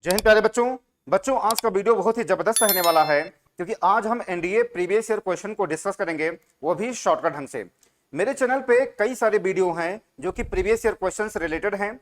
जय हिंद प्यारे बच्चों। आज का वीडियो बहुत ही जबरदस्त रहने वाला है क्योंकि आज हम एनडीए प्रीवियस ईयर क्वेश्चन को डिस्कस करेंगे, वो भी शॉर्टकट ढंग से। मेरे चैनल पे कई सारे वीडियो हैं जो कि प्रीवियस ईयर क्वेश्चन से रिलेटेड हैं।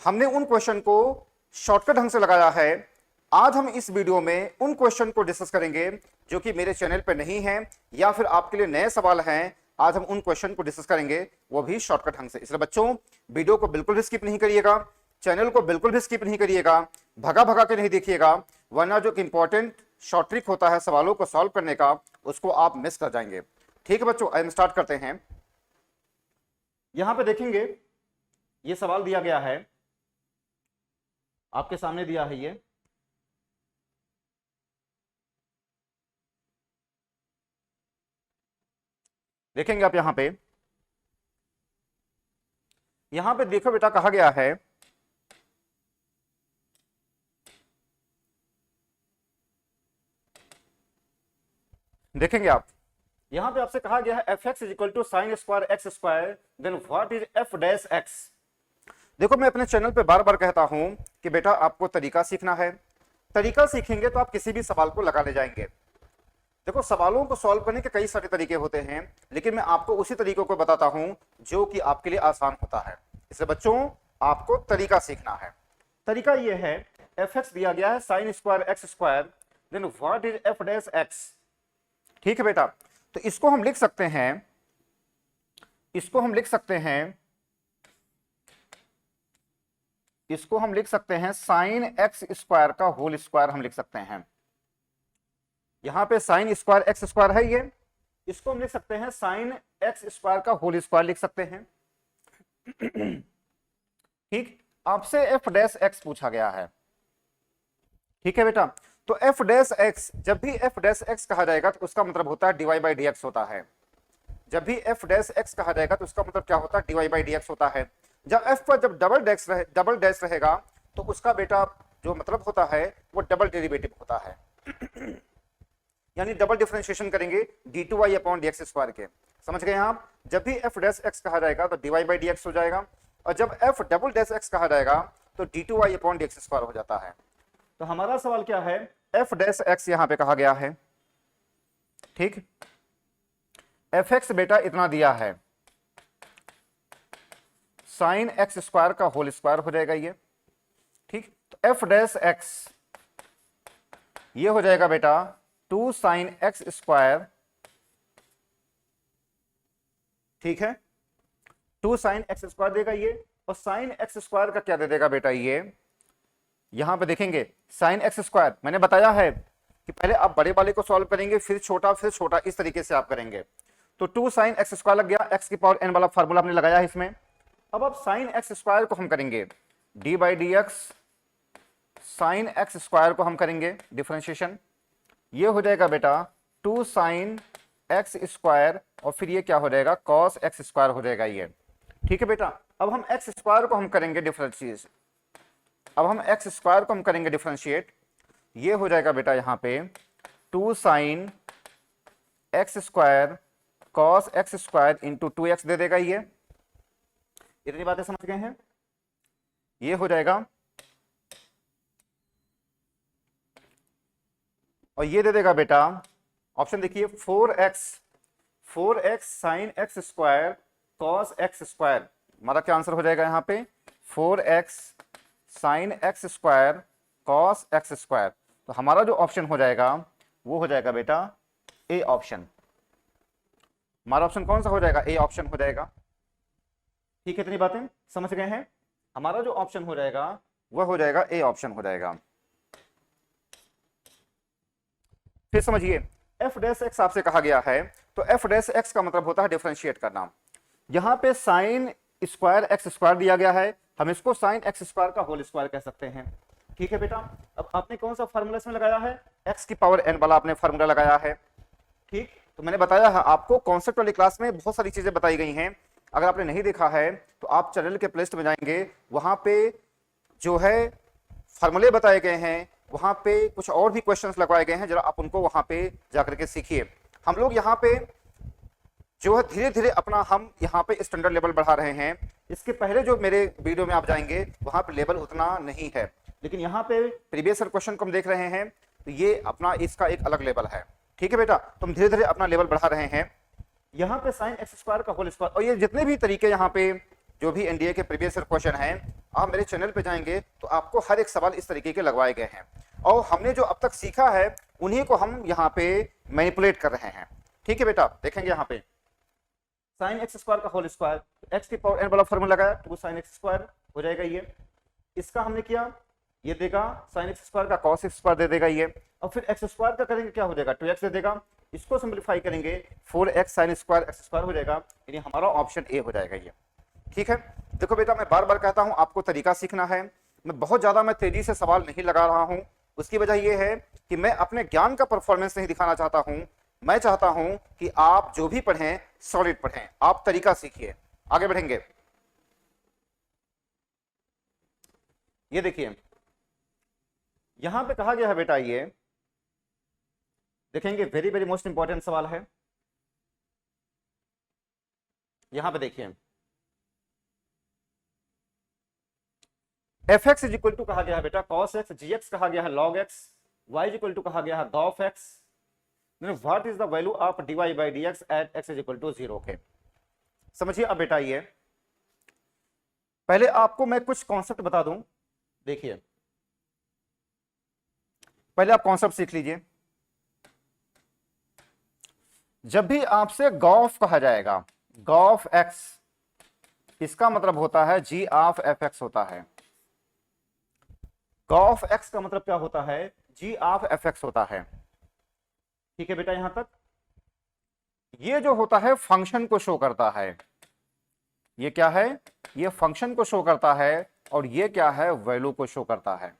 हमने उन क्वेश्चन को शॉर्टकट ढंग से लगाया है। आज हम इस वीडियो में उन क्वेश्चन को डिस्कस करेंगे जो कि मेरे चैनल पे नहीं है या फिर आपके लिए नए सवाल हैं। आज हम उन क्वेश्चन को डिस्कस करेंगे, वो भी शॉर्टकट ढंग से। इसलिए बच्चों, वीडियो को बिल्कुल भी स्किप नहीं करिएगा, चैनल को बिल्कुल भी स्किप नहीं करिएगा, भगा भगा के नहीं देखिएगा, वरना जो इंपॉर्टेंट शॉर्ट ट्रिक होता है सवालों को सॉल्व करने का, उसको आप मिस कर जाएंगे। ठीक है बच्चों, हम स्टार्ट करते हैं। यहां पे देखेंगे, ये सवाल दिया गया है, आपके सामने दिया है ये। देखेंगे आप यहां पे देखो बेटा, कहा गया है देखेंगे आप, यहां पे आपसे कहा गया है F X is equal to sine square X square, then what is F dash X. देखो, मैं अपने चैनल पे बार बार कहता हूं कि बेटा आपको तरीका सीखना है। तरीका सीखेंगे तो आप किसी भी सवाल को लगा ले जाएंगे। देखो, सवालों को सॉल्व करने के कई सारे तरीके होते हैं, लेकिन मैं आपको उसी तरीकों को बताता हूं जो कि आपके लिए आसान होता है। इसलिए बच्चों, आपको तरीका सीखना है। तरीका यह है, एफ एक्स दिया गया है sine square X square, then what is F dash X. ठीक है बेटा, तो इसको हम लिख सकते हैं, इसको हम लिख सकते हैं साइन एक्स स्क्वायर का होल स्क्वायर हम लिख सकते हैं। यहां पे साइन स्क्वायर एक्स स्क्वायर है ये, इसको हम लिख सकते हैं साइन एक्स स्क्वायर का होल स्क्वायर लिख सकते हैं। ठीक, आपसे एफ डैश एक्स पूछा गया है। ठीक है बेटा, तो एफ डैश एक्स, जब भी एफ डैश एक्स कहा जाएगा तो उसका मतलब होता है डीवाई बाई डी एक्स होता है। जब भी एफ डैश एक्स कहा जाएगा तो उसका मतलब क्या होता है, डीवाई बाई डी एक्स होता है। जब एफ पर जब डबल डैश रहेगा तो उसका बेटा जो मतलब होता है वो डबल डेरिवेटिव होता है। यानी डबल डिफरेंशिएशन करेंगे D two Y upon D X square के। समझ गए आप? जब भी एफ डैश एक्स कहा जाएगा तो D Y by D X हो जाएगा, और जब एफ डबल डैश एक्स कहा जाएगा तो D two Y upon D X square हो जाता है। तो हमारा सवाल क्या है, एफ डैश एक्स यहां पे कहा गया है। ठीक, एफ एक्स बेटा इतना दिया है, साइन एक्स स्क्वायर का होल स्क्वायर हो जाएगा ये। ठीक, तो एफ डैश एक्स ये हो जाएगा बेटा 2 साइन एक्स स्क्वायर। ठीक है, 2 साइन एक्स स्क्वायर देगा ये, और साइन एक्स स्क्वायर का क्या दे देगा बेटा ये। यहां पे देखेंगे साइन एक्स स्क्वायर, मैंने बताया है कि पहले आप बड़े वाले को सॉल्व करेंगे, फिर छोटा, इस तरीके से आप करेंगे। तो 2 साइन एक्स स्क्वायर लग गया, एक्स की पावर एन वाला फार्मूला हमने लगाया है इसमें। अब आप साइन एक्स स्क्वायर को हम करेंगे D by D x, sine x square को हम करेंगे डिफरेंशिएशन, ये हो जाएगा बेटा 2 साइन एक्स स्क्वायर, और फिर ये क्या हो जाएगा, कॉस एक्स स्क्वायर हो जाएगा ये। ठीक है बेटा, अब हम एक्स स्क्वायर को हम करेंगे डिफरेंशिएट, ये हो जाएगा बेटा यहां पे 2 sine x square cos x square into 2x दे देगा ये। इतनी बातें समझ गए हैं? ये हो जाएगा, और ये दे देगा बेटा ऑप्शन देखिए 4x sine x square cos x square. हमारा क्या आंसर हो जाएगा यहाँ पे, 4x sine x square cos x square. तो हमारा जो ऑप्शन हो जाएगा वो हो जाएगा बेटा ए ऑप्शन। हमारा ऑप्शन कौन सा हो जाएगा, ए ऑप्शन हो जाएगा। ठीक है, इतनी बातें समझ गए हैं? हमारा जो ऑप्शन हो जाएगा वह हो जाएगा ए ऑप्शन हो जाएगा। फिर समझिए, एफ डैश एक्स आपसे कहा गया है, तो एफ डैश एक्स का मतलब होता है डिफरेंशिएट करना। यहां पे साइन स्क्वायर एक्स स्क्वायर दिया गया है, हम इसको साइन एक्स स्क्वायर का होल स्क्वायर कह सकते हैं। ठीक है बेटा, अब आपने कौन सा फार्मूला इसमें लगाया है, एक्स की पावर एन वाला आपने फार्मूला लगाया है। ठीक, तो मैंने बताया है आपको, कॉन्सेप्ट वाली क्लास में बहुत सारी चीजें बताई गई हैं। अगर आपने नहीं देखा है तो आप चैनल के प्लेलिस्ट में जाएंगे, वहां पे जो है फार्मूले बताए गए हैं, वहां पे कुछ और भी क्वेश्चंस लगवाए गए हैं, जरा आप उनको वहां पे जाकर के सीखिए। हम लोग यहाँ पे जो है धीरे धीरे अपना हम यहाँ पे स्टैंडर्ड लेवल बढ़ा रहे हैं। इसके पहले जो मेरे वीडियो में आप जाएंगे वहां पे लेवल उतना नहीं है, लेकिन यहाँ पे प्रीवियस ईयर क्वेश्चन को हम देख रहे हैं तो ये अपना इसका एक अलग लेवल है। ठीक है बेटा, तो हम धीरे धीरे अपना लेवल बढ़ा रहे हैं। यहाँ पे साइन एक्स स्क्वायर का होल स्क्वायर, और ये जितने भी तरीके यहाँ पे जो भी एनडीए के प्रीवियस ईयर क्वेश्चन हैं, आप मेरे चैनल पे जाएंगे तो आपको हर एक सवाल इस तरीके के लगवाए गए हैं, और हमने जो अब तक सीखा है उन्हीं को हम यहाँ पे मैनिपुलेट कर रहे हैं। ठीक है बेटा, देखेंगे यहाँ पे साइन एक्स स्क्वायर का होल स्क्वायर, एक्स की पावर एन वाला फॉर्मूला लगाया तो साइन एक्स स्क्वायर हो जाएगा ये। इसका हमने किया, ये देगा साइन एक्स स्क्वायर का कॉस एक्स स्क्वायर दे देगा ये, और फिर एक्स स्क्वायर का करेंगे क्या हो जाएगा 2x दे देगा। इसको सिंपलीफाई करेंगे 4x sign square X square हो जाएगा, यानी हमारा ऑप्शन ए हो जाएगा ये। ठीक है, देखो बेटा मैं बार बार कहता हूं आपको तरीका सीखना है। मैं बहुत ज्यादा तेजी से सवाल नहीं लगा रहा हूं, उसकी वजह यह है कि मैं अपने ज्ञान का परफॉर्मेंस नहीं दिखाना चाहता हूं। मैं चाहता हूं कि आप जो भी पढ़ें सॉलिड पढ़ें, आप तरीका सीखिए। आगे बढ़ेंगे, ये देखिए यहां पे कहा गया है बेटा, ये देखेंगे वेरी वेरी मोस्ट इंपॉर्टेंट सवाल है। यहां पे देखिए F X is equal to कहा गया है बेटा कॉस एक्स, जी एक्स कहा गया है log X, Y is equal to कहा गया है gof X, what is the value of D Y by D X at X is equal to 0 के। समझिए अब बेटा, ये पहले आपको मैं कुछ कॉन्सेप्ट बता दूं। देखिए पहले आप कॉन्सेप्ट सीख लीजिए। जब भी आपसे गॉफ कहा जाएगा, गॉफ एक्स, इसका मतलब होता है जी ऑफ एफ एक्स होता है। गॉफ एक्स का मतलब क्या होता है, जी ऑफ एफ एक्स होता है। ठीक है बेटा, यहां तक ये जो होता है फंक्शन को शो करता है। ये क्या है, ये फंक्शन को शो करता है, और ये क्या है, वैल्यू को शो करता है।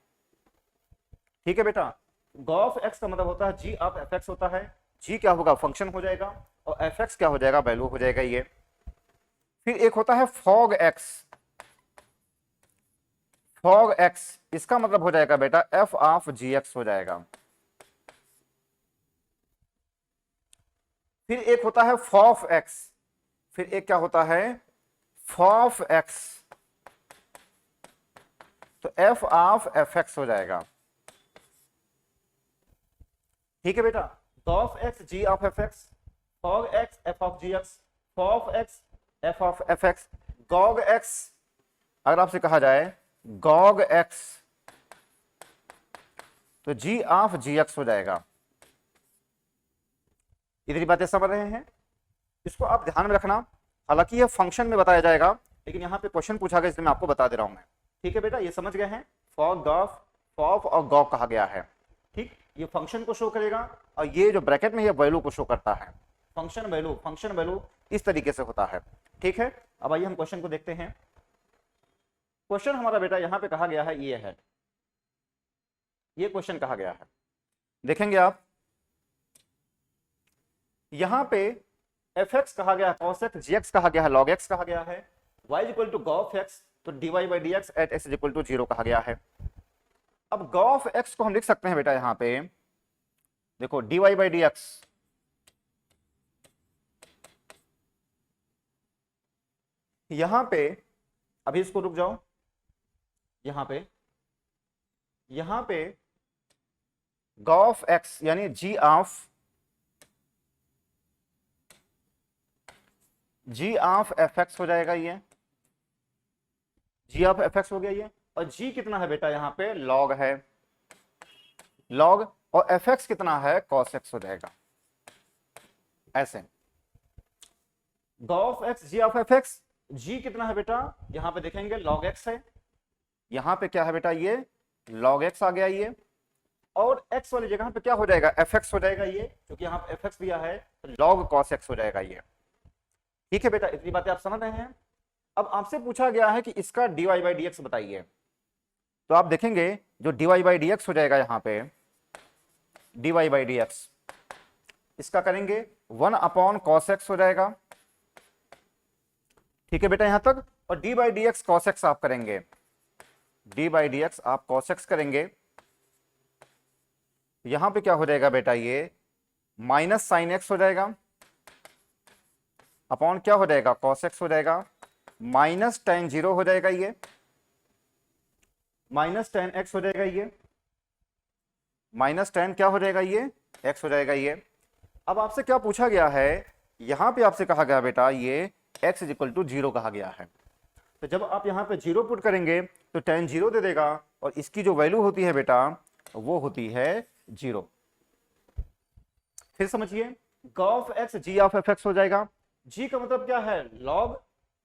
ठीक है बेटा, गॉफ एक्स का मतलब होता है जी ऑफ एफ एक्स होता है। जी क्या होगा, फंक्शन हो जाएगा, और एफ एक्स क्या हो जाएगा, वैल्यू हो जाएगा ये। फिर एक होता है फॉग एक्स, फॉग एक्स इसका मतलब हो जाएगा बेटा एफ ऑफ जी एक्स हो जाएगा। फिर एक होता है फॉफ एक्स, फिर एक क्या होता है, फॉफ एक्स, तो एफ ऑफ एफ एक्स हो जाएगा। ठीक है बेटा, gof X G of F X, fog X F of G X, fof X F of F X, gog X, अगर आपसे कहा जाए गॉग एक्स तो जी ऑफ जी एक्स हो जाएगा। इतनी बातें समझ रहे हैं, इसको आप ध्यान में रखना। हालांकि ये फंक्शन में बताया जाएगा, लेकिन यहाँ पे क्वेश्चन पूछा गया इसलिए मैं आपको बता दे रहा हूं मैं। ठीक है बेटा, ये समझ गए हैं, फॉग गॉफ, फॉफ और गॉग कहा गया है। ठीक, ये फंक्शन को शो करेगा, और ये जो ब्रैकेट में ये वैल्यू को शो करता है। फंक्शन वैल्यू इस तरीके से होता है। ठीक है, अब आइए हम क्वेश्चन को देखते हैं। क्वेश्चन हमारा बेटा यहाँ पे कहा गया है, ये है, ये क्वेश्चन कहा गया है। देखेंगे आप यहां पे एफ एक्स कहा गया है कॉस एक्स, जी एक्स कहा गया है लॉग एक्स कहा गया है, y is equal to G of X, तो D Y by D X at X is equal to 0 कहा गया है। अब गॉफ एक्स को हम लिख सकते हैं बेटा, यहां पे देखो D Y by D X, यहां पे अभी इसको रुक जाओ, यहां पे गॉफ एक्स यानी जी ऑफ एफ एक्स हो जाएगा, ये जी ऑफ एफ एक्स हो गया ये। और जी कितना है बेटा, यहां पे लॉग है, लॉग, और एफ एक्स कितना है, कॉस एक्स हो जाएगा। ऐसे G of X G of F X, G कितना है बेटा, यहां पे देखेंगे लॉग एक्स है, यहां पे क्या है बेटा, ये लॉग एक्स आ गया ये, और x वाली जगह पे क्या हो जाएगा, एफ एक्स हो जाएगा ये, क्योंकि यहाँ पे एफ एक्स दिया है, तो लॉग कॉस एक्स हो जाएगा ये। ठीक है बेटा, इतनी बातें आप समझ रहे हैं। अब आपसे पूछा गया है कि इसका dy बाई डी एक्स बताइए, तो आप देखेंगे जो dy बाई डी एक्स हो जाएगा, यहाँ पे dy बाई डी एक्स, इसका करेंगे 1 अपॉन कॉस एक्स हो जाएगा। ठीक है बेटा यहां तक, और D by D x cos x आप करेंगे, डी बाई डी एक्स आप कॉस एक्स करेंगे, यहां पे क्या हो जाएगा बेटा, ये माइनस साइन एक्स हो जाएगा, अपॉन क्या हो जाएगा, कॉस एक्स हो जाएगा, माइनस tan 0 हो जाएगा ये, -10x हो जाएगा ये, -10 क्या हो जाएगा ये, x हो जाएगा ये। अब आपसे क्या पूछा गया है, यहां पे आपसे कहा गया बेटा ये x इक्वल टू 0 कहा गया है। तो जब आप यहाँ पे 0 पुट करेंगे तो tan 0 दे देगा, और इसकी जो वैल्यू होती है बेटा वो होती है 0। फिर समझिए, gov x g of fx हो जाएगा। g का मतलब क्या है, log,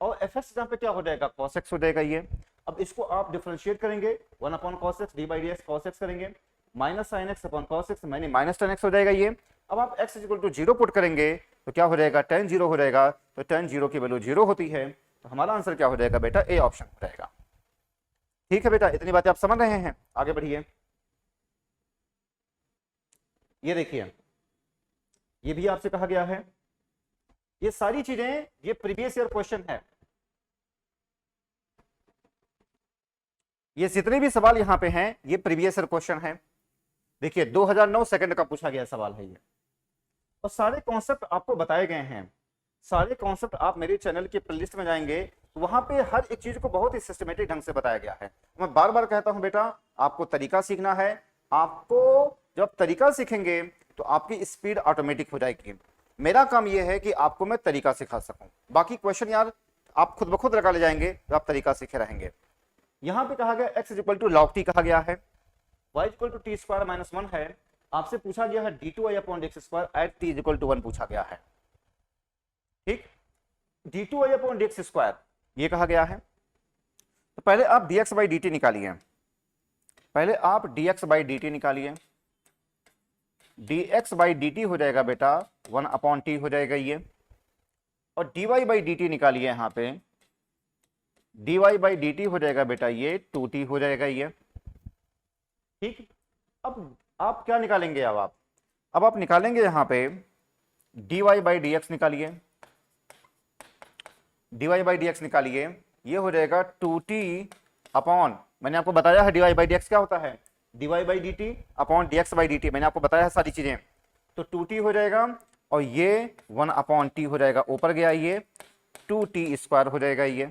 और fx जहां पे क्या हो जाएगा, cos x हो जाएगा ये। अब इसको आप डिफरेंशिएट करेंगे, 1 upon cos x d by dx cos x करेंगे, minus sine x upon cos x minus -10x हो जाएगा ये। अब आप x इक्वल टू 0 पुट करेंगे तो क्या हो जाएगा, tan 0 हो जाएगा। तो tan 0 की वैल्यू 0 होती है, तो हमारा आंसर क्या हो जाएगा बेटा, ए ऑप्शन हो जाएगा। ठीक है बेटा, इतनी बातें आप समझ रहे हैं, आगे बढ़िए। ये देखिए, ये भी आपसे कहा गया है, ये सारी चीजें ये प्रीवियस ईयर क्वेश्चन है। ये जितने भी सवाल यहां पे हैं ये प्रीवियस ईयर क्वेश्चन है। देखिए 2009 सेकंड का पूछा गया सवाल है ये, और सारे कॉन्सेप्ट आपको बताए गए हैं। सारे कॉन्सेप्ट आप मेरे चैनल की प्लेलिस्ट में जाएंगे तो वहां पे हर एक चीज को बहुत ही सिस्टमेटिक ढंग से बताया गया है। मैं बार बार कहता हूं बेटा, आपको तरीका सीखना है। आपको जब तरीका सीखेंगे तो आपकी स्पीड ऑटोमेटिक हो जाएगी। मेरा काम यह है कि आपको मैं तरीका सिखा सकूं, बाकी क्वेश्चन यार आप खुद ब खुद लगा ले जाएंगे तो आप तरीका सीखे रहेंगे। यहां पे कहा गया x equal to log t कहा गया है, y equal to T square minus 1 है। आपसे पूछा गया है d2y upon dx square at t equal to 1 पूछा गया है। ठीक, d2y अपॉन dx स्क्वायर ये कहा गया है। तो पहले आप dx बाई dt निकालिए, पहले आप dx बाई dt निकालिए। dx बाई dt हो जाएगा बेटा 1 अपॉन t हो जाएगा ये, और dy बाई dt निकालिए, यहां पे dy बाई dt हो जाएगा बेटा ये 2t हो जाएगा ये। ठीक, अब आप क्या निकालेंगे, अब आप निकालेंगे यहां पे dy बाई dx निकालिए, dy बाई dx निकालिए, ये हो जाएगा 2t अपॉन, मैंने आपको बताया है dy बाई dx क्या होता है, dy by dt upon dx by dt, मैंने आपको बताया है सारी चीजें। तो 2t हो जाएगा, और ये 1 अपॉन t हो जाएगा, ऊपर गया ये 2t स्क्वायर हो जाएगा ये।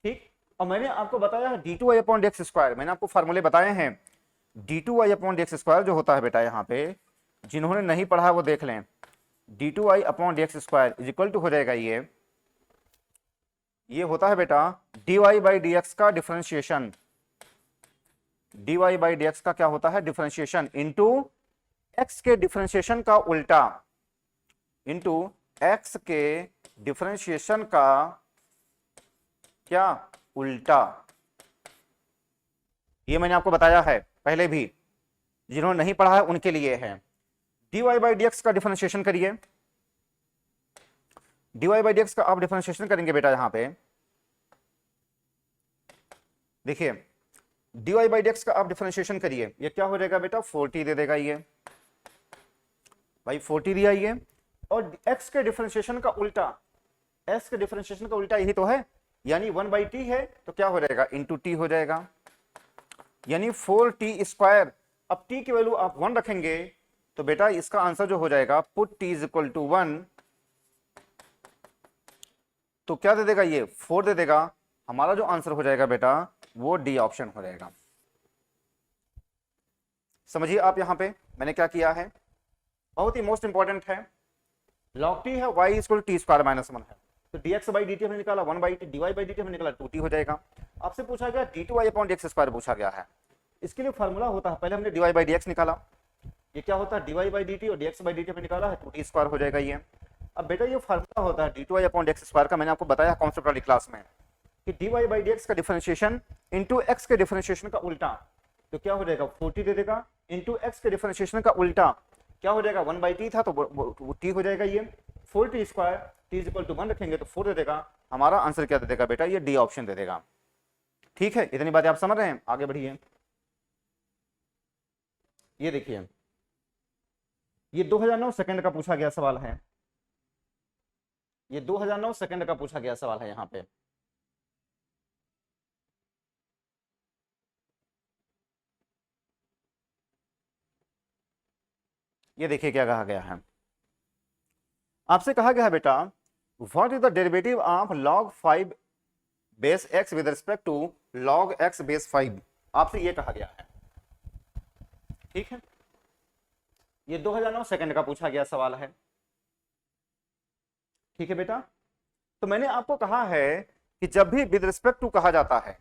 ठीक, और मैंने आपको बताया है d2y अपॉन dx स्क्वायर, मैंने आपको फार्मूले बताए हैं। d2y अपॉन dx स्क्वायर जो होता है बेटा, यहाँ पे जिन्होंने नहीं पढ़ा वो देख लें, d2y upon dx square is equal to हो जाएगा ये होता है बेटा dy बाई dx का डिफरेंशिएशन, dy बाई dx का क्या होता है, डिफरेंशिएशन इनटू x के डिफरेंशिएशन का उल्टा, इनटू x के डिफरेंशिएशन का क्या उल्टा। ये मैंने आपको बताया है पहले भी, जिन्होंने नहीं पढ़ा है उनके लिए है। dy बाई dx का डिफरेंशिएशन करिए, dy बाई dx का आप डिफरेंशिएशन करेंगे बेटा, यहां पे देखिए dy बाई dx का आप डिफरेंशिएशन करिए, ये क्या हो जाएगा बेटा 4t दे देगा ये, भाई 4t दिया ये, और x के डिफरेंशिएशन का उल्टा, x के डिफरेंशिएशन का उल्टा यही तो है, यानी 1 बाई टी है तो क्या हो जाएगा इंटू टी हो जाएगा, यानी 4t स्क्वायर। अब t की वैल्यू आप 1 रखेंगे तो बेटा इसका आंसर जो हो जाएगा put t is equal to 1, तो क्या दे देगा ये 4 दे देगा। हमारा जो आंसर हो जाएगा बेटा वो डी ऑप्शन हो जाएगा। समझिए आप यहां पे मैंने क्या किया है, बहुत ही मोस्ट इंपॉर्टेंट है। log t है y equal T square minus 1 है, तो dx बाई dt हमने निकाला 1 by T, dy by dt हमने निकाला 2t हो जाएगा। आपसे पूछा गया d2y अपॉन dx स्क्वायर पूछा गया है, इसके लिए फार्मूला होता है, पहले हमने dy बाई dx निकाला, ये क्या होता है dy बाई dt, और dx बाई dt हमने निकाला है 2t स्क्वायर हो जाएगा ये। अब बेटा ये फार्मूला होता है d2y अपॉन dx स्क्वायर का, मैंने आपको बताया कॉन्सेप्ट वाली क्लास में कि dy बाई dx का डिफरेंशिएशन इनटू x के डिफरेंशिएशन का उल्टा, तो क्या हो जाएगा 4t दे देगा, इनटू x के डिफरेंशिएशन का उल्टा क्या हो जाएगा 1 बाई टी था तो t हो जाएगा ये 4t square, t is equal to 1 रखेंगे तो 4 दे देगा। हमारा आंसर क्या दे देगा बेटा, ये डी ऑप्शन दे देगा। ठीक है, इतनी बातें आप समझ रहे हैं, आगे बढ़िए। ये देखिए ये 2009 सेकंड का पूछा गया सवाल है, ये 2009 सेकंड का पूछा गया सवाल है यहां पे। ये देखिए क्या कहा गया है, आपसे कहा गया है बेटा what is the derivative of log 5 base X with respect to log X base 5, आपसे ये कहा गया है। ठीक है, ये 2009 सेकंड का पूछा गया सवाल है। ठीक है बेटा, तो मैंने आपको कहा है कि जब भी विद रिस्पेक्ट टू कहा जाता है,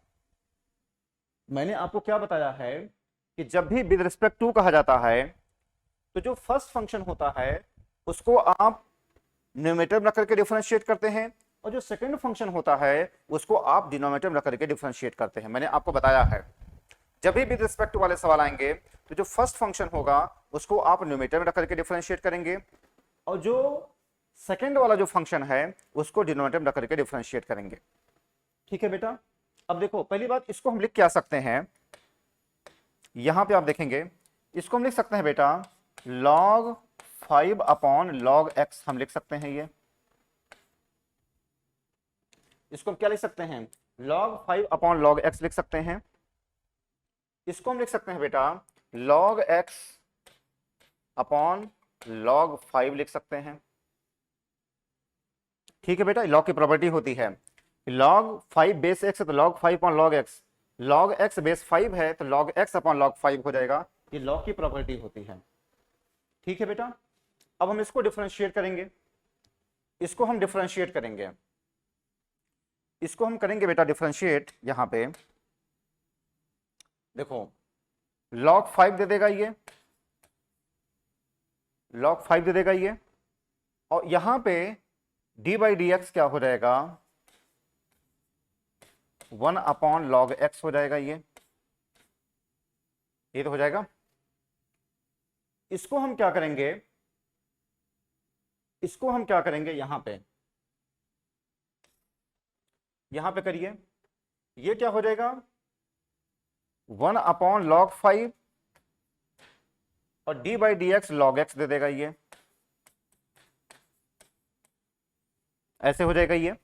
मैंने आपको क्या बताया है कि जब भी विद रिस्पेक्ट टू कहा जाता है तो जो फर्स्ट फंक्शन होता है उसको आप न्यूमरेटर में रख करके डिफरेंशिएट करते हैं, और जो सेकंड फंक्शन होता है उसको आप डिनोमिनेटर में रख करके डिफरेंशिएट करते हैं। मैंने आपको बताया है जब भी विद रिस्पेक्ट टू वाले सवाल आएंगे तो जो फर्स्ट फंक्शन होगा उसको आप न्यूमरेटर में रख करके डिफरेंशिएट करेंगे, और जो सेकंड वाला जो फंक्शन है उसको डिनोमिनेटर में रख करके डिफरेंशिएट करेंगे। ठीक है बेटा, अब देखो पहली बात, इसको हम लिख के आ सकते हैं, यहां पे आप देखेंगे इसको हम लिख सकते हैं बेटा log 5 अपॉन log x, हम लिख सकते हैं ये, इसको हम क्या लिख सकते हैं log 5 अपॉन log x लिख सकते हैं। इसको हम लिख सकते हैं बेटा log x अपॉन log 5 लिख सकते हैं। ठीक है बेटा, log की प्रॉपर्टी होती है log 5 बेस x है तो log 5 upon log x, log x base 5 है तो log x अपॉन log 5 हो जाएगा, ये log की प्रॉपर्टी होती है। ठीक है बेटा, अब हम इसको डिफरेंशिएट करेंगे, इसको हम डिफरेंशिएट करेंगे, इसको हम करेंगे बेटा डिफरेंशिएट। यहां पे देखो log 5 दे देगा ये, log 5 दे देगा ये, और यहां पे d बाई डी एक्स क्या हो जाएगा 1 अपॉन log x हो जाएगा, ये तो हो जाएगा। इसको हम क्या करेंगे, इसको हम क्या करेंगे यहां पे करिए, ये क्या हो जाएगा 1 अपॉन log 5 और d by D x log x दे देगा, ये ऐसे हो जाएगा। ये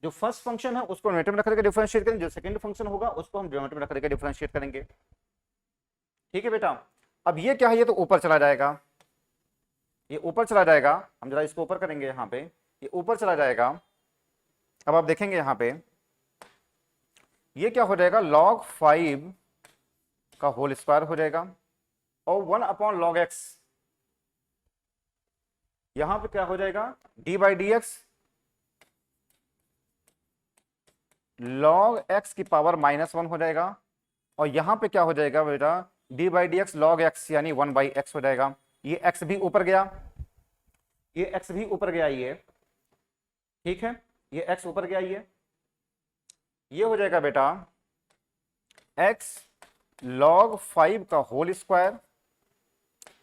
जो फर्स्ट फंक्शन है उसको न्यूमरेटर में रख करके डिफरेंशिएट करेंगे, जो सेकंड फंक्शन होगा उसको हम डिनोमिनेटर में रख करके डिफरेंशिएट करेंगे। ठीक है बेटा, अब ये क्या है, ये तो ऊपर चला जाएगा, ये ऊपर चला जाएगा, हम जरा इसको ऊपर करेंगे, यहाँ पे ये ऊपर चला जाएगा। अब आप देखेंगे यहाँ पे ये क्या हो जाएगा log 5 का होल स्क्वायर हो जाएगा, और 1 अपॉन log x, यहां पे क्या हो जाएगा d by D x log x की पावर -1 हो जाएगा, और यहां पे क्या हो जाएगा बेटा d by D x log x यानी 1 बाई एक्स हो जाएगा। ये x भी ऊपर गया, ये x भी ऊपर गया, ये ठीक है, ये x ऊपर गया, ये हो जाएगा बेटा x log 5 का होल स्क्वायर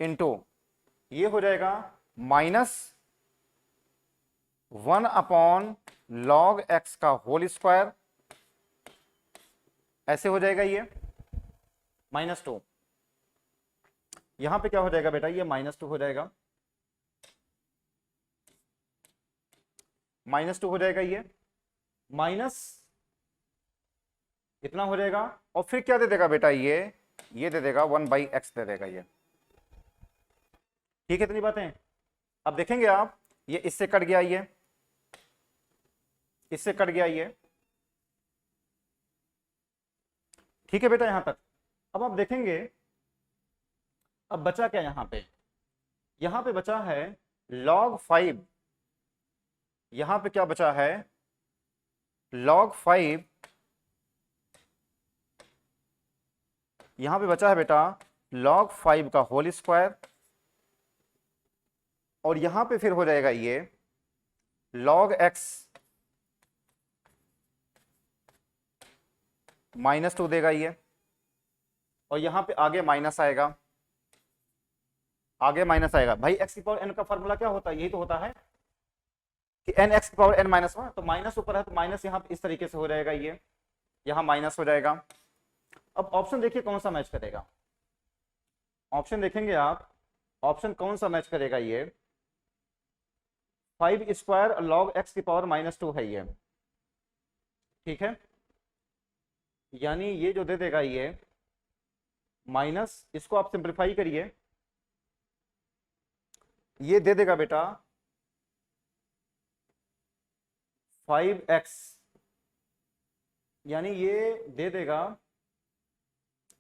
इंटू ये हो जाएगा -1 अपॉन log x का होल स्क्वायर, ऐसे हो जाएगा ये -2। यहां पे क्या हो जाएगा बेटा ये -2 हो जाएगा, -2 हो जाएगा, ये माइनस इतना हो जाएगा, और फिर क्या दे देगा बेटा ये दे देगा 1 बाई एक्स दे देगा ये। ठीक है, इतनी बातें। अब देखेंगे आप ये इससे कट गया, ये इससे कट गया, ये ठीक है बेटा यहां तक। अब आप देखेंगे अब बचा क्या यहां पे बचा है log 5, यहां पे क्या बचा है log 5, यहां पे बचा है बेटा log 5 का होल स्क्वायर, और यहां पे फिर हो जाएगा ये log x -2 देगा ये, और यहां पे आगे माइनस आएगा, आगे माइनस आएगा। भाई x की पावर n का फॉर्मूला क्या होता है, यही तो होता है कि n x की पावर n -1, तो माइनस ऊपर है तो माइनस यहां पे इस तरीके से हो जाएगा, ये यहां माइनस हो जाएगा। अब ऑप्शन देखिए कौन सा मैच करेगा, ऑप्शन देखेंगे आप, ऑप्शन कौन सा मैच करेगा, ये 5 स्क्वायर log x की पावर -2 है ये, ठीक है, यानी ये जो दे देगा ये माइनस, इसको आप सिंप्लीफाई करिए, ये दे देगा बेटा 5x यानी ये दे देगा,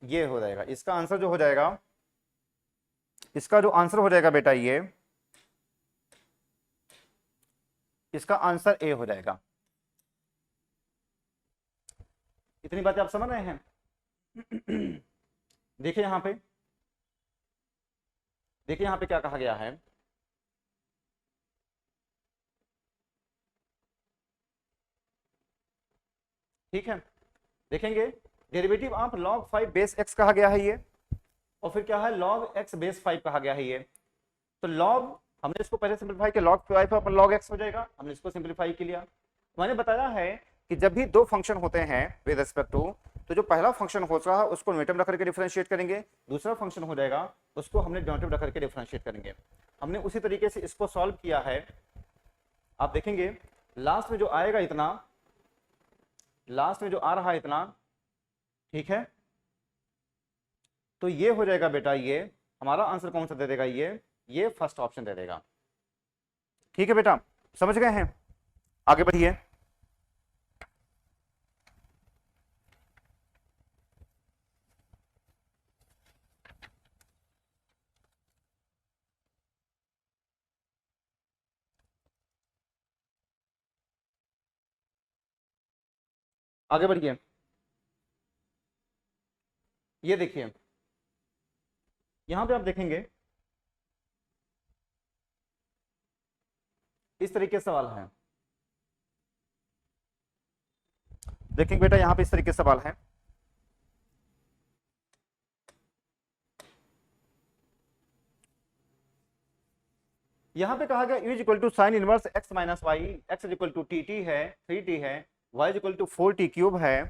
ये हो जाएगा इसका आंसर जो हो जाएगा, इसका जो आंसर हो जाएगा बेटा ये, इसका आंसर ए हो जाएगा। इतनी बातें आप समझ रहे हैं? देखिए यहां पे, देखिए यहां पे क्या कहा गया है, ठीक है। देखेंगे derivative of log 5 base x कहा गया है ये, और फिर क्या है log x बेस 5 कहा गया है ये। तो log हमने इसको पहले सिंपलीफाई किया, log 5 पर log x हो जाएगा, हमने इसको सिंपलीफाई कर लिया। मैंने बताया है कि जब भी दो फंक्शन होते हैं विद रिस्पेक्ट टू, तो जो पहला फंक्शन होता है उसको न्यूमेरेटर में रख करके डिफरेंशिएट करेंगे, दूसरा फंक्शन हो जाएगा उसको हमने डिनोमिनेटर में रख करके डिफरेंशिएट करेंगे। हमने उसी तरीके से इसको सॉल्व किया है। आप देखेंगे लास्ट में जो आएगा इतना, लास्ट में जो आ रहा है इतना, ठीक है, तो ये हो जाएगा बेटा, ये हमारा आंसर कौन सा दे देगा, ये फर्स्ट ऑप्शन दे देगा। ठीक है बेटा, समझ गए हैं? आगे बढ़िए। आगे बढ़िए, ये देखिए यहां पे आप देखेंगे इस तरीके से सवाल है। देखेंगे बेटा यहां पे इस तरीके से सवाल है, यहां पे कहा गया u is equal to sine inverse x minus Y, X is equal to T T है, 3t है, y is equal to 4t cube है।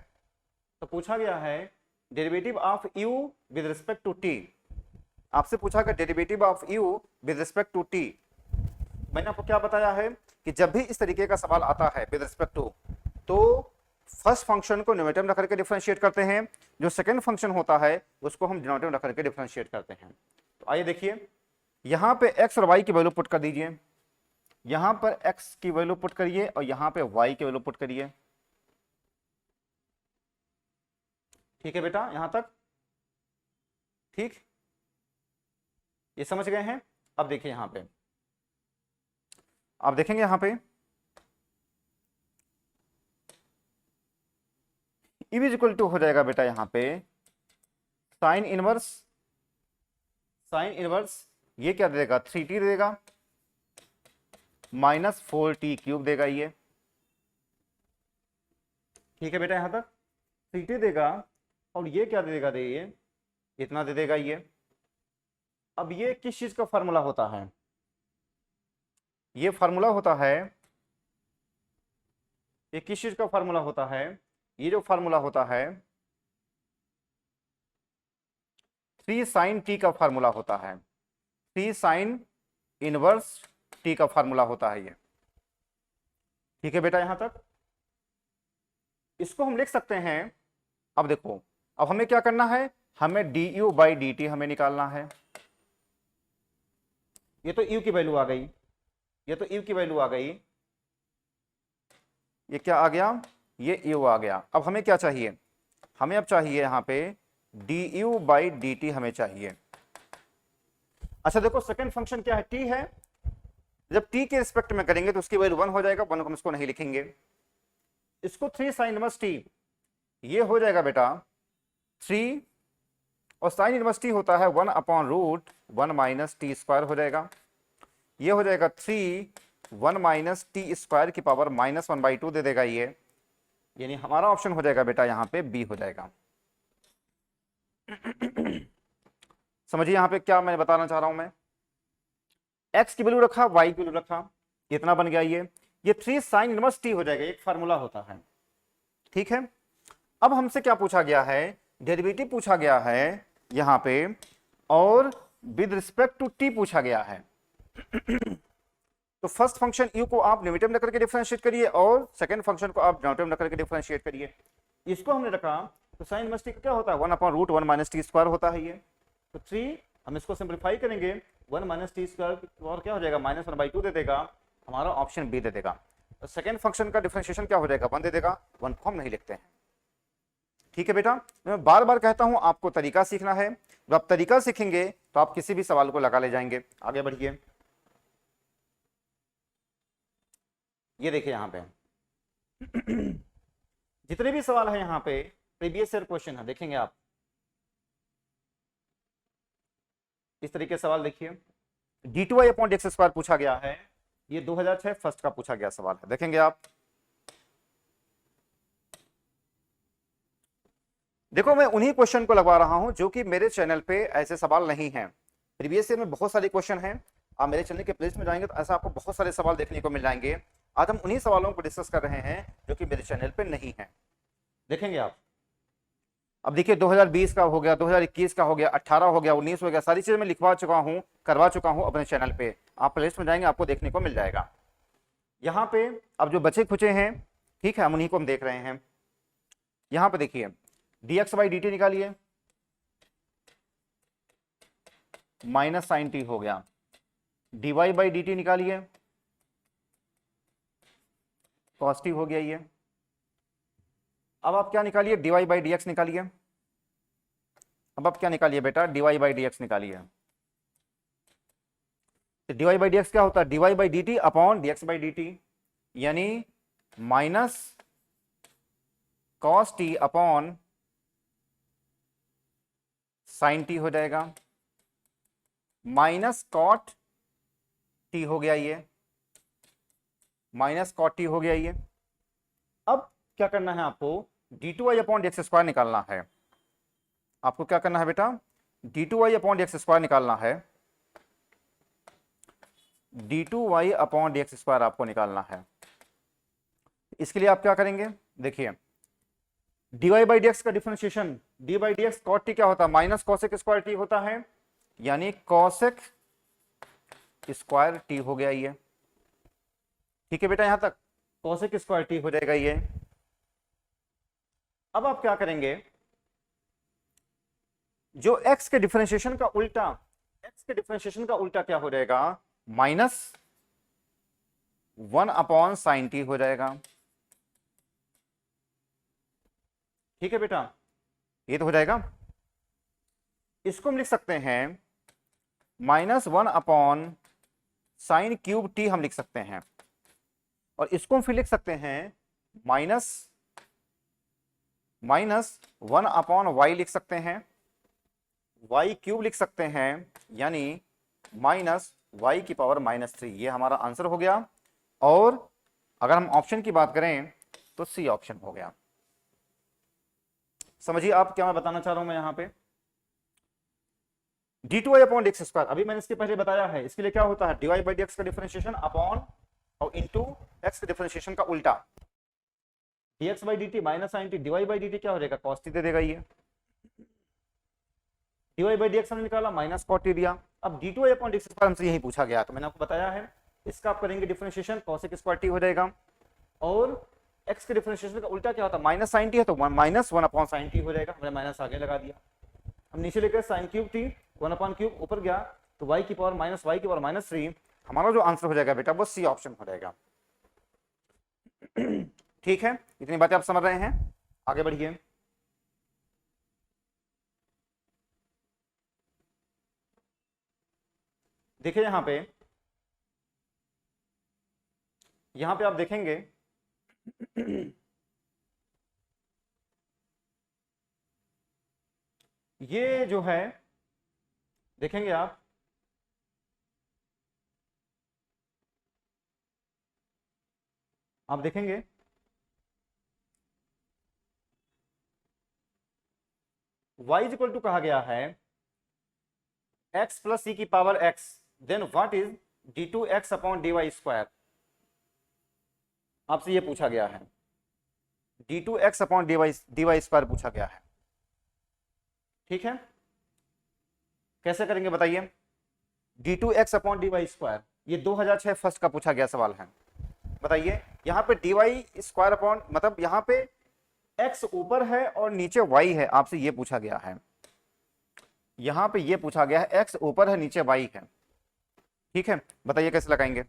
तो पूछा गया है derivative of u with respect to t, आपसे पूछा गया derivative of u with respect to t। मैंने आपको क्या बताया है कि जब भी इस तरीके का सवाल आता है विद रिस्पेक्ट टू, तो फर्स्ट फंक्शन को न्यूमेरेटर में रख करके डिफरेंशिएट करते हैं, जो सेकंड फंक्शन होता है उसको हम डिनोमिनेटर में रख करके डिफरेंशिएट करते हैं। तो आइए देखिए, यहां पे x और y की वैल्यू पुट कर दीजिए, यहां पर x की वैल्यू पुट करिए और यहां पे y की वैल्यू पुट करिए। ठीक है बेटा, यहां तक ठीक, ये समझ गए हैं? अब देखिए यहां पे, आप देखेंगे यहां पे e इज इक्वल टू हो जाएगा बेटा यहां पे साइन इनवर्स, साइन इनवर्स ये क्या देगा, 3t देगा माइनस 4t क्यूब देगा ये। ठीक है बेटा, यहां तक 3t देगा और ये क्या दे देगा, ये इतना दे देगा ये। अब ये किस चीज का फार्मूला होता है, ये फार्मूला होता है, ये किस चीज का फार्मूला होता है, ये जो फार्मूला होता है 3 sin t का फार्मूला होता है, 3 sin इनवर्स t का फार्मूला होता है ये। ठीक है बेटा, यहां तक इसको हम लिख सकते हैं। अब देखो, अब हमें क्या करना है, हमें du बाई dt हमें निकालना है। ये तो u की वैल्यू आ गई, ये तो u की वैल्यू आ गई, ये क्या आ गया, ये u आ गया। अब हमें क्या चाहिए, हमें अब चाहिए यहां पे du बाई dt हमें चाहिए। अच्छा देखो, सेकंड फंक्शन क्या है, t है, जब t के रिस्पेक्ट में करेंगे तो उसकी वैल्यू 1 हो जाएगा, 1 को हम इसको नहीं लिखेंगे, इसको 3 sin इनवर्स t ये हो जाएगा बेटा 3, और साइन इनवर्स t होता है 1 upon root 1 minus T square हो जाएगा, ये हो जाएगा 3 1 माइनस टी स्क्वायर की पावर -1/2 दे देगा ये, यानी हमारा ऑप्शन हो जाएगा बेटा यहाँ पे बी हो जाएगा। समझिए यहाँ पे क्या मैं बताना चाह रहा हूं, मैं x की वैल्यू रखा, y की वैल्यू रखा, इतना बन गया ये 3 साइन इनवर्स t हो जाएगा, एक फार्मूला होता है। ठीक है, अब हमसे क्या पूछा गया है, डेरिवेटिव पूछा गया है यहां पे, और विद रिस्पेक्ट टू t पूछा गया है। तो फर्स्ट फंक्शन u को आप न्यूमेरेटर में करके डिफरेंशिएट करिए और सेकंड फंक्शन को आप डिनोमिनेटर में करके डिफरेंशिएट करिए। इसको हमने रखा तो साइन इनवर्स t क्या होता है, 1 upon root 1 minus T square होता है ये। तो 3 हम इसको सिंपलीफाई करेंगे, 1 माइनस टी स्क्वायर और क्या हो जाएगा, -1/2 दे देगा, हमारा ऑप्शन बी दे देगा। तो सेकंड फंक्शन का डिफरेंशिएशन क्या हो जाएगा, 1 दे देगा, 1 को हम नहीं लिखते हैं। ठीक है बेटा, मैं बार बार कहता हूं आपको तरीका सीखना है। जब आप तरीका सीखेंगे तो आप किसी भी सवाल को लगा ले जाएंगे। आगे बढ़िए, ये देखिए यहां पे जितने भी सवाल है यहां पे प्रीवियस ईयर क्वेश्चन है, देखेंगे आप इस तरीके से सवाल देखिए। d2y अपॉन dx स्क्वायर पूछा गया है, ये 2006 फर्स्ट का पूछा गया सवाल है, देखेंगे आप। देखो मैं उन्हीं क्वेश्चन को लगवा रहा हूं जो कि मेरे चैनल पे ऐसे सवाल नहीं हैं। प्रीवियस ईयर में बहुत सारे क्वेश्चन हैं, आप मेरे चैनल के प्लेलिस्ट में जाएंगे तो ऐसा आपको बहुत सारे सवाल देखने को मिल जाएंगे। आज हम उन्हीं सवालों को डिस्कस कर रहे हैं जो कि मेरे चैनल पे नहीं है, देखेंगे आप। अब देखिए 2020 का हो गया, 2021 का हो गया, 18 हो गया, 19 हो गया, सारी चीजें मैं लिखवा चुका हूं, करवा चुका हूं अपने चैनल पे। आप प्लेलिस्ट में जाएंगे आपको देखने को मिल जाएगा। यहाँ पे अब जो बचे खुचे हैं, ठीक है, हम उन्हीं को हम देख रहे हैं। यहाँ पे देखिए dx बाई dt निकालिए, माइनस साइन टी हो गया। dy बाई dt निकालिए, कॉस टी हो गया ये। अब आप क्या निकालिए, dy बाई dx निकालिए। अब आप क्या निकालिए बेटा, dy बाई dx निकालिए। dy बाई dx क्या होता है, dy by dt upon dx by dt, यानी minus cos T upon sine T हो जाएगा, माइनस कॉट टी हो गया ये, माइनस कॉट टी हो गया ये। अब क्या करना है आपको, d2y अपॉन dx स्क्वायर निकालना है। आपको क्या करना है बेटा, d2y अपॉन dx स्क्वायर निकालना है, d2y अपॉन dx स्क्वायर आपको निकालना है। इसके लिए आप क्या करेंगे, देखिए dy बाई dx का differentiation, D by D X cot T क्या होता है, माइनस कॉसेक स्क्वायर टी होता है, यानी कॉसेक स्क्वायर टी हो गया ये। ठीक है बेटा, यहां तक कॉसेक स्क्वायर टी हो जाएगा ये। अब आप क्या करेंगे, जो x के डिफरेंशिएशन का उल्टा, x के डिफरेंशिएशन का उल्टा क्या हो जाएगा, माइनस 1 अपॉन साइन टी हो जाएगा। ठीक है बेटा, ये तो हो जाएगा। इसको हम लिख सकते हैं minus 1 upon sine cube T हम लिख सकते हैं, और इसको हम फिर लिख सकते हैं माइनस 1 अपॉन वाई लिख सकते हैं, वाई क्यूब लिख सकते हैं, यानी माइनस वाई की पावर -3। ये हमारा आंसर हो गया। और अगर हम ऑप्शन की बात करें तो सी ऑप्शन हो गया। समझिए आप क्या मैं बताना चाह रहा हूं मैं यहां पे, d2y अपॉन dx स्क्वायर, अभी मैंने इसके पहले बताया है, इसके लिए क्या होता है, dy बाई dx का डिफरेंशिएशन अपॉन और इनटू x के डिफरेंशिएशन का उल्टा, dx by dt minus sine T, dy by dt क्या हो जाएगा, cos टी दे देगा ये। dy बाई dx हमने निकाला, माइनस cot टी दिया। अब d2y अपॉन dx स्क्वायर हमसे यही पूछा गया, तो मैंने आपको बताया है, इसका आप करेंगे डिफरेंशिएशन, cosec स्क्वायर टी हो जाएगा, और x के डिफरेंशिएशन का उल्टा क्या होता है, माइनस साइन टी है तो माइनस 1 अपॉन साइन टी हो जाएगा, हमने माइनस आगे लगा दिया। हम नीचे लेकर sine cube T 1 upon cube ऊपर गया तो y की पावर माइनस वाई की पावर -3, हमारा जो आंसर हो जाएगा बेटा वो सी ऑप्शन हो जाएगा। ठीक है, इतनी बातें आप समझ रहे हैं, आगे बढ़िए। देखिए यहां पे आप देखेंगे ये जो है, देखेंगे आप, देखेंगे y इज इक्वल टू कहा गया है x प्लस सी की power x, then what is d2x upon dy square, आपसे ये पूछा गया है, d2x अपॉन dy स्क्वायर पूछा गया है। ठीक है, कैसे करेंगे बताइए, d2x अपॉन dy स्क्वायर, ये 2006 फर्स्ट का पूछा गया सवाल है। बताइए यहाँ पे dy स्क्वायर अपॉन, मतलब यहाँ पे x ऊपर है और नीचे y है, आपसे ये पूछा गया है, यहाँ पे ये पूछा गया है x ऊपर है नीचे y है। ठीक है, बताइए कैसे लगाएंगे,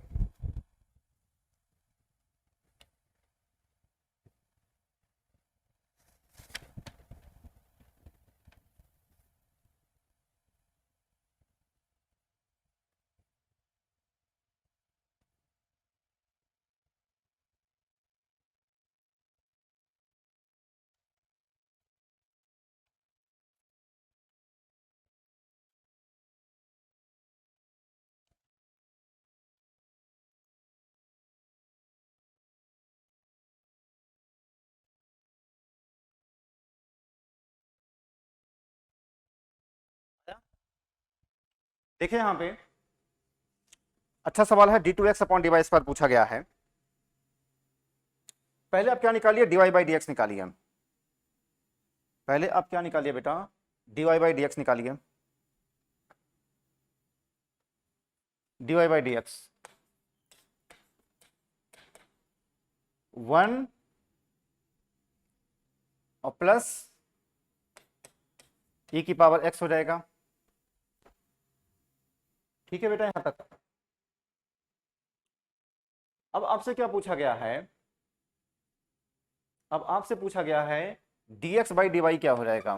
देखिए यहां पे अच्छा सवाल है, D two X upon D Y square पूछा गया है। पहले आप क्या निकालिए, D Y by D X निकालिए। पहले आप क्या निकालिए बेटा, D Y by D X निकालिए। D Y by D X 1 और प्लस e की पावर x हो जाएगा। ठीक है बेटा यहां तक। अब आपसे क्या पूछा गया है, अब आपसे पूछा गया है dx बाई डी वाई क्या हो जाएगा,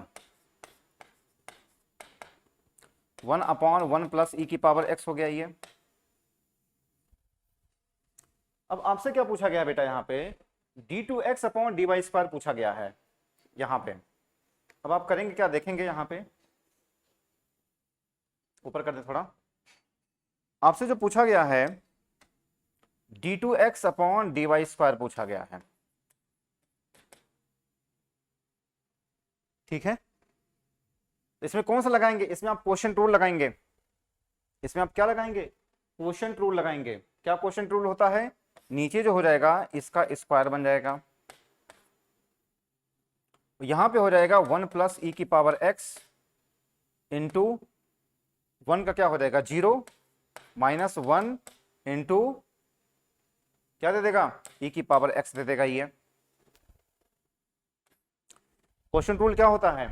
1 अपॉन 1 प्लस e की पावर x हो गया ये। अब आपसे क्या पूछा गया बेटा, यहाँ पे D two X upon D Y square पूछा गया है यहाँ पे। अब आप करेंगे क्या, देखेंगे यहाँ पे, ऊपर कर दे थोड़ा। आपसे जो पूछा गया है D two X upon D Y square पूछा गया है, ठीक है। इसमें कौन सा लगाएंगे, इसमें आप क्वोशिएंट रूल लगाएंगे। इसमें आप क्या लगाएंगे, क्वोशिएंट रूल लगाएंगे। क्या क्वोशिएंट रूल होता है, नीचे जो हो जाएगा इसका स्क्वायर बन जाएगा, यहां पे हो जाएगा 1 प्लस ई की पावर x इंटू 1 का क्या हो जाएगा 0 माइनस 1 इंटू क्या दे देगा e की पावर x दे देगा ये। क्वोशिएंट रूल क्या होता है,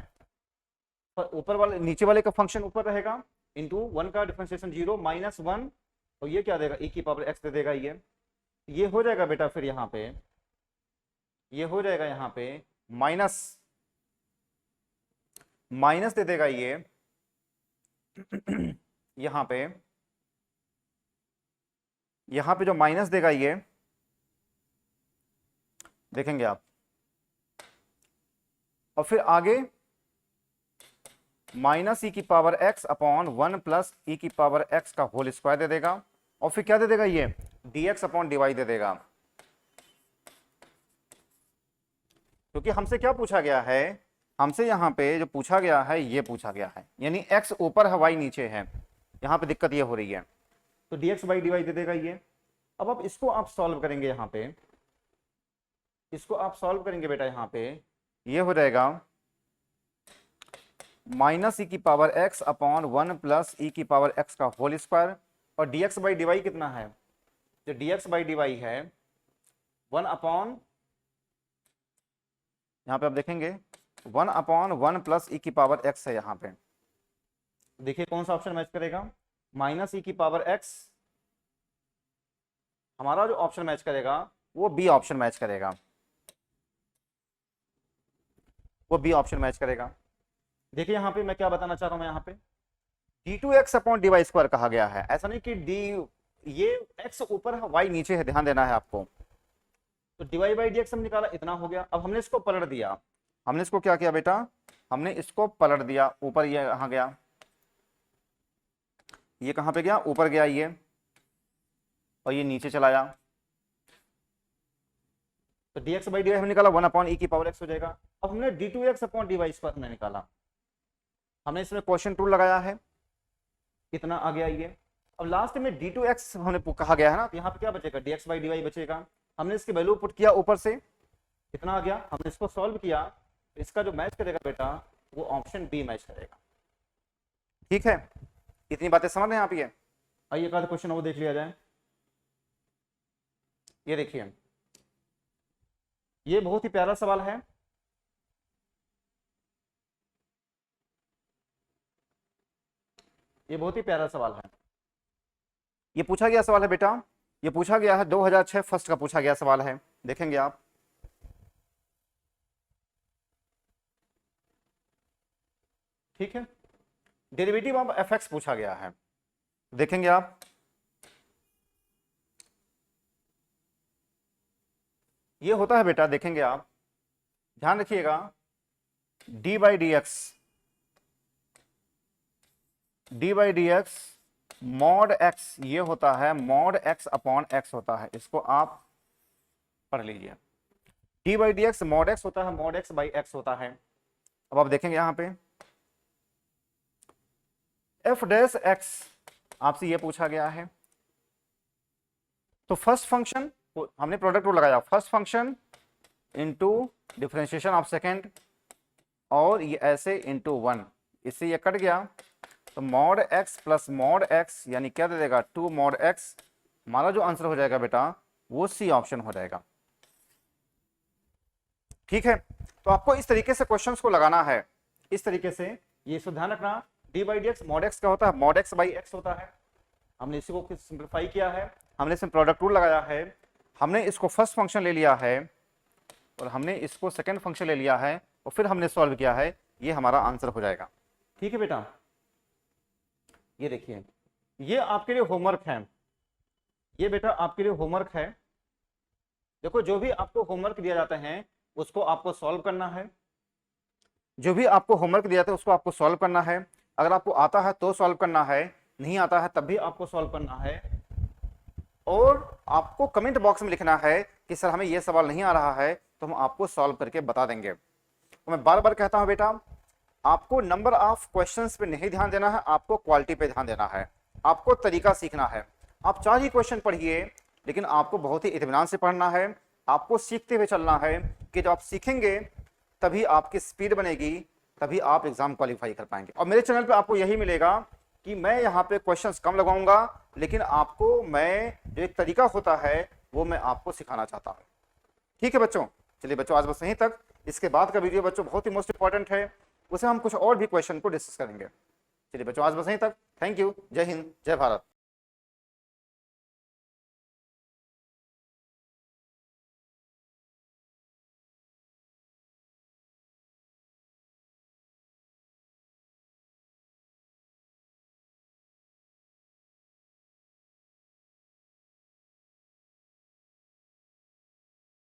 ऊपर वाले नीचे वाले का फंक्शन ऊपर रहेगा इंटू 1 का डिफरेंशिएशन 0 माइनस 1 और ये क्या देगा e की पावर x दे देगा ये हो जाएगा बेटा। फिर यहाँ पे ये हो जाएगा, यहाँ पे माइनस दे देगा ये यहाँ पे जो माइनस देगा ये देखेंगे आप। और फिर आगे माइनस ई की पावर x अपॉन 1 प्लस ई की पावर x का होल स्क्वायर दे देगा। और फिर क्या दे देगा ये dx अपॉन dy दे देगा। क्योंकि हमसे क्या पूछा गया है, हमसे यहाँ पे जो पूछा गया है ये पूछा गया है, यानी x ऊपर है y नीचे है, यहाँ पे दिक्कत ये हो रही है, तो dx बाई dy दे देगा ये। अब इसको आप सॉल्व करेंगे, यहाँ पे इसको आप सॉल्व करेंगे बेटा, यहाँ पे ये हो जाएगा माइनस ई की पावर x अपॉन 1 प्लस ई की पावर x का होल स्क्वायर। और dx बाई डी कितना है, जो dx बाई डी है 1 अपॉन, यहाँ पे आप देखेंगे 1 अपॉन 1 प्लस ई की पावर x है। यहाँ पे देखिए कौन सा ऑप्शन मैच करेगा, माइनस ई की पावर x, हमारा जो ऑप्शन मैच करेगा वो बी ऑप्शन मैच करेगा, वो बी ऑप्शन मैच करेगा। देखिए यहाँ पे मैं क्या बताना चाह रहा हूं, यहाँ पे D two X upon D Y square कहा गया है। ऐसा नहीं कि डी ये x ऊपर है y नीचे है, ध्यान देना है आपको। तो D Y by D X हम निकाला, इतना हो गया। अब हमने इसको पलट दिया, हमने इसको क्या किया बेटा, हमने इसको पलट दिया, ऊपर ये कहाँ गया, ये कहाँ पे गया, ऊपर गया ये, और ये नीचे चला आया। तो dx बाई डी हमने निकाला 1 अपॉन ई की पावर x हो जाएगा। अब हमने D two X upon D Y square निकाला, हमने इसमें क्वोशिएंट रूल लगाया है, कितना आ गया ये। अब लास्ट में डी टू एक्स हमने कहा गया है ना, तो यहाँ पे क्या बचेगा, dx बाई डी वाई बचेगा। हमने इसकी वैल्यू पुट किया ऊपर से, कितना आ गया, हमने इसको सॉल्व किया, इसका जो मैच करेगा बेटा वो ऑप्शन बी मैच करेगा। ठीक है, इतनी बातें समझ रहे हैं आप। ये आइए एक आधा क्वेश्चन वो देख लिया जाए। ये देखिए, ये बहुत ही प्यारा सवाल है। ये बहुत ही प्यारा सवाल है। ये पूछा गया सवाल है बेटा, ये पूछा गया है 2006 फर्स्ट का पूछा गया सवाल है, देखेंगे आप। ठीक है, डेरिवेटिव ऑफ एफ एक्स पूछा गया है, देखेंगे आप। ये होता है बेटा, देखेंगे आप, ध्यान रखिएगा, D by D x, D by D x mod x, ये होता है मॉड एक्स अपॉन एक्स होता है, इसको आप पढ़ लीजिए। D by D x mod x होता है, मॉड एक्स बाई एक्स होता है। अब आप देखेंगे यहाँ पे एफ डैश एक्स आपसे ये पूछा गया है। तो फर्स्ट फंक्शन हमने प्रोडक्ट रूल लगाया, first function into differentiation of second, और ये ऐसे इनटू 1, इससे ये कट गया, तो mod x plus mod x यानी क्या दे देगा 2 मॉड x। हमारा जो आंसर हो जाएगा बेटा वो सी ऑप्शन हो जाएगा। ठीक है, तो आपको इस तरीके से क्वेश्चंस को लगाना है, इस तरीके से। ये इसको ध्यान रखना, D by D x mod x क्या होता है, मॉड एक्स बाई एक्स होता है। हमने इसी को सिंप्लीफाई किया है, हमने इसमें प्रोडक्ट रूल लगाया है, हमने इसको फर्स्ट फंक्शन ले लिया है और हमने इसको सेकंड फंक्शन ले लिया है और फिर हमने सॉल्व किया है, ये हमारा आंसर हो जाएगा। ठीक है बेटा, ये देखिए ये आपके लिए होमवर्क है, ये बेटा आपके लिए होमवर्क है। देखो जो भी आपको होमवर्क दिया जाता है उसको आपको सॉल्व करना है, जो भी आपको होमवर्क दिया जाता है उसको आपको सॉल्व करना है। अगर आपको आता है तो सॉल्व करना है, नहीं आता है तब भी आपको सॉल्व करना है। और आपको कमेंट बॉक्स में लिखना है कि सर हमें यह सवाल नहीं आ रहा है, तो हम आपको सॉल्व करके बता देंगे। तो मैं बार बार कहता हूं बेटा, आपको नंबर ऑफ क्वेश्चंस पे नहीं ध्यान देना है, आपको क्वालिटी पे ध्यान देना है, आपको तरीका सीखना है। आप 4 ही क्वेश्चन पढ़िए, लेकिन आपको बहुत ही इत्मीनान से पढ़ना है, आपको सीखते हुए चलना है कि जब आप सीखेंगे तभी आपकी स्पीड बनेगी, तभी आप एग्जाम क्वालिफाई कर पाएंगे। और मेरे चैनल पे आपको यही मिलेगा कि मैं यहाँ पे क्वेश्चंस कम लगाऊंगा, लेकिन आपको मैं जो एक तरीका होता है वो मैं आपको सिखाना चाहता हूँ। ठीक है बच्चों, चलिए बच्चों आज बस यहीं तक। इसके बाद का वीडियो बच्चों बहुत ही मोस्ट इंपॉर्टेंट है, उसे हम कुछ और भी क्वेश्चन को डिस्कस करेंगे। चलिए बच्चों आज बस यहीं तक। थैंक यू, जय हिंद, जय भारत।